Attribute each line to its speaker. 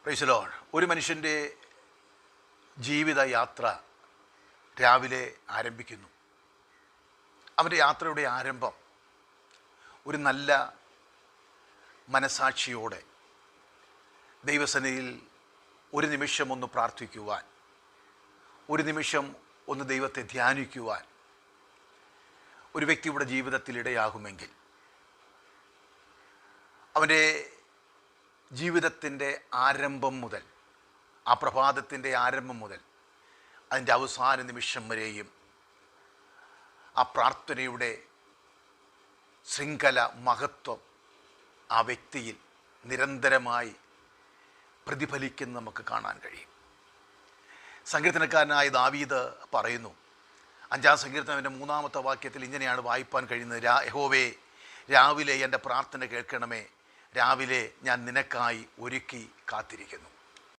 Speaker 1: Praise the Lord. ഒരു മനുഷ്യൻ്റെ ജീവിത യാത്ര രാവിലെ ആരംഭിക്കുന്നു. അവൻ്റെ യാത്രയുടെ ആരംഭം ഒരു നല്ല മനസാക്ഷിയോടെ ദൈവസന്നിധിയിൽ ഒരു നിമിഷം ഒന്ന് പ്രാർത്ഥിക്കുവാൻ, ഒരു നിമിഷം ഒന്ന് ദൈവത്തെ ധ്യാനിക്കുവാൻ ഒരു വ്യക്തിയുടെ ജീവിതത്തിൽ ഇടയാകുമെങ്കിൽ അവൻ്റെ ജീവിതത്തിൻ്റെ ആരംഭം മുതൽ, ആ പ്രഭാതത്തിൻ്റെ ആരംഭം മുതൽ അതിൻ്റെ അവസാന നിമിഷം വരെയും ആ പ്രാർത്ഥനയുടെ ശൃംഖല മഹത്വം ആ വ്യക്തിയിൽ നിരന്തരമായി പ്രതിഫലിക്കുന്ന നമുക്ക് കാണാൻ കഴിയും. സങ്കീർത്തനക്കാരനായ ദാവീദ് പറയുന്നു, 5-ാം സങ്കീർത്തനത്തിൻ്റെ 3-ാമത്തെ വാക്യത്തിൽ ഇങ്ങനെയാണ് വായിപ്പാൻ കഴിയുന്നത്: യഹോവേ, രാവിലെ എൻ്റെ പ്രാർത്ഥന കേൾക്കണമേ, രാവിലെ ഞാൻ നിനക്കായി ഒരുക്കി കാത്തിരിക്കുന്നു.